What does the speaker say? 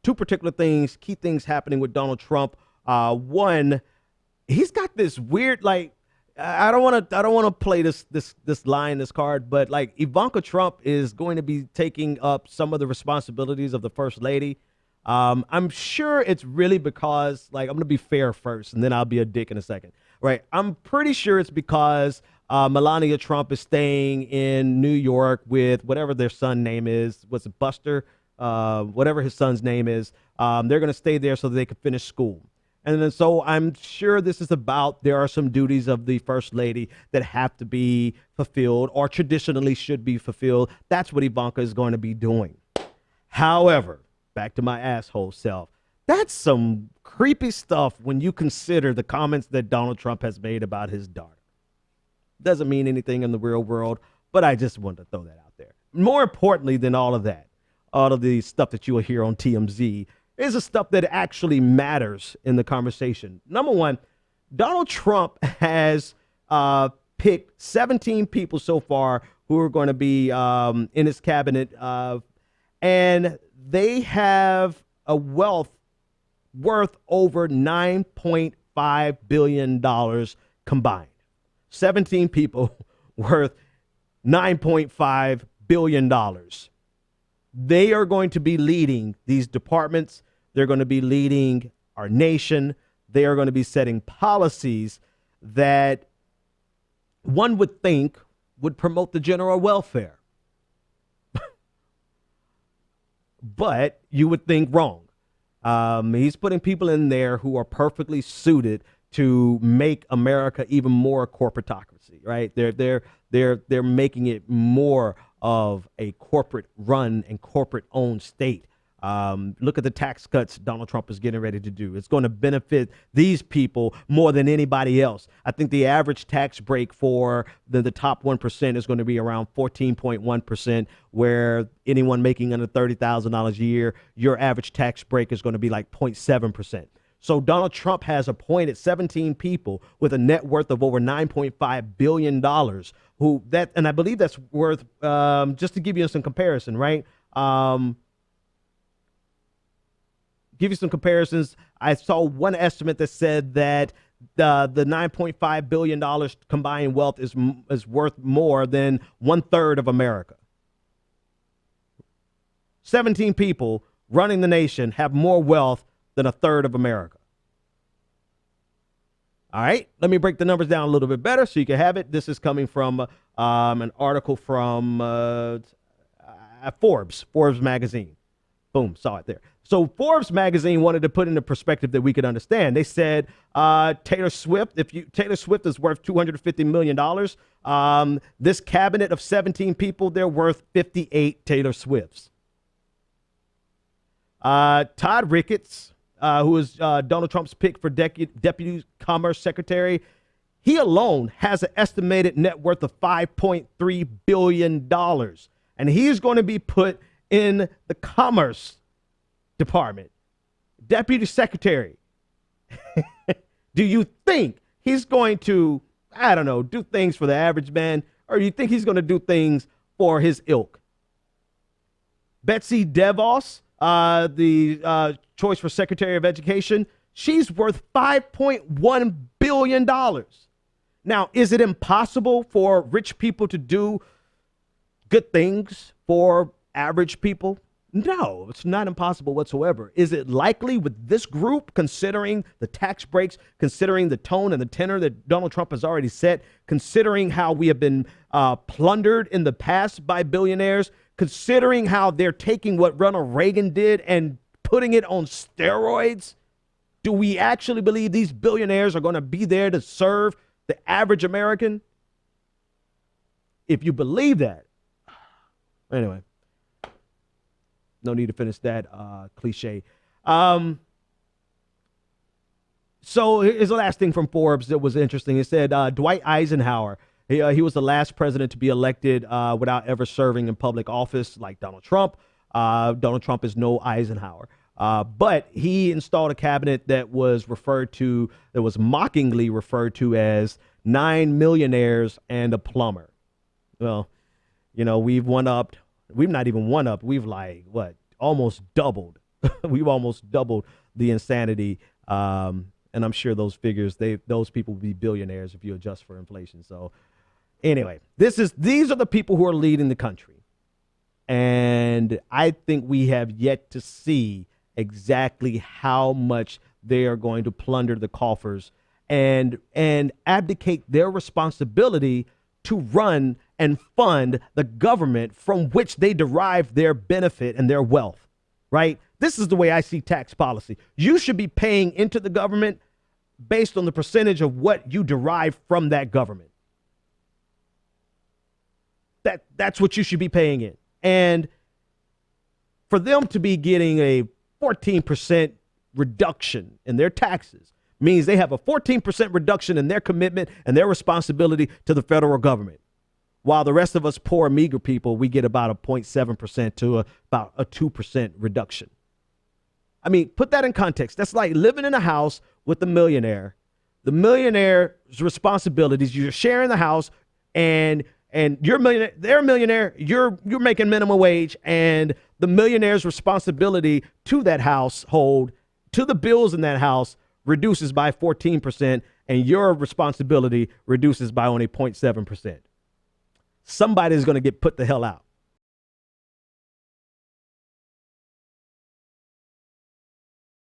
two particular things, key things happening with Donald Trump. One, he's got this weird, like, I don't want to play this line, this card, but like Ivanka Trump is going to be taking up some of the responsibilities of the first lady. I'm sure it's really because, like, I'm going to be fair first and then I'll be a dick in a second, right? I'm pretty sure it's because Melania Trump is staying in New York with whatever their son name is. What's it, Buster? Whatever his son's name is. They're going to stay there so that they can finish school. And then so I'm sure this is about, there are some duties of the first lady that have to be fulfilled or traditionally should be fulfilled. That's what Ivanka is going to be doing. However, back to my asshole self, that's some creepy stuff when you consider the comments that Donald Trump has made about his daughter. Doesn't mean anything in the real world, but I just wanted to throw that out there. More importantly than all of that, all of the stuff that you will hear on TMZ, is the stuff that actually matters in the conversation. Number one, Donald Trump has picked 17 people so far who are going to be in his cabinet, and they have a wealth worth over $9.5 billion combined. 17 people worth $9.5 billion. They are going to be leading these departments. They're going to be leading our nation. They are going to be setting policies that one would think would promote the general welfare. But you would think wrong. He's putting people in there who are perfectly suited to make America even more corporatocracy, right? They're making it more of a corporate run and corporate owned state. Look at the tax cuts Donald Trump is getting ready to do. It's going to benefit these people more than anybody else. I think the average tax break for the top 1% is going to be around 14.1%, where anyone making under $30,000 a year, your average tax break is going to be like 0.7%. So Donald Trump has appointed 17 people with a net worth of over $9.5 billion and I believe that's worth, just to give you some comparison, right? Give you some comparisons. I saw one estimate that said that the $9.5 billion combined wealth is worth more than 1/3 of America. 17 people running the nation have more wealth than 1/3 of America. All right, let me break the numbers down a little bit better so you can have it. This is coming from an article from Forbes magazine. Boom, saw it there. So Forbes magazine wanted to put in a perspective that we could understand. They said Taylor Swift is worth $250 million. This cabinet of 17 people, they're worth 58 Taylor Swifts. Todd Ricketts, who is Donald Trump's pick for Deputy Commerce Secretary, he alone has an estimated net worth of $5.3 billion. And he's going to be put in the Commerce Department. Deputy Secretary. Do you think he's going to, I don't know, do things for the average man? Or do you think he's going to do things for his ilk? Betsy DeVos, the choice for Secretary of Education, she's worth $5.1 billion. Now, is it impossible for rich people to do good things for average people? No, it's not impossible whatsoever. Is it likely with this group, considering the tax breaks, considering the tone and the tenor that Donald Trump has already set, considering how we have been plundered in the past by billionaires, considering how they're taking what Ronald Reagan did and putting it on steroids? Do we actually believe these billionaires are going to be there to serve the average American? If you believe that, anyway, no need to finish that cliche. So here's the last thing from Forbes that was interesting. It said Dwight Eisenhower, he was the last president to be elected without ever serving in public office like Donald Trump. Donald Trump is no Eisenhower. But he installed a cabinet that was mockingly referred to as 9 millionaires and a plumber. Well, you know, we've not even one-upped. We've almost doubled We've almost doubled the insanity. And I'm sure those figures, those people will be billionaires if you adjust for inflation. So anyway, these are the people who are leading the country. And I think we have yet to see exactly how much they are going to plunder the coffers and abdicate their responsibility to run and fund the government from which they derive their benefit and their wealth, right? This is the way I see tax policy. You should be paying into the government based on the percentage of what you derive from that government. That's what you should be paying in. And for them to be getting a 14% reduction in their taxes means they have a 14% reduction in their commitment and their responsibility to the federal government. While the rest of us poor, meager people, we get about a 0.7% to about a 2% reduction. I mean, put that in context. That's like living in a house with a millionaire. The millionaire's responsibilities, you're sharing the house, and you're a millionaire, they're a millionaire, you're making minimum wage, and the millionaire's responsibility to that household, to the bills in that house, reduces by 14%, and your responsibility reduces by only 0.7%. Somebody's going to get put the hell out.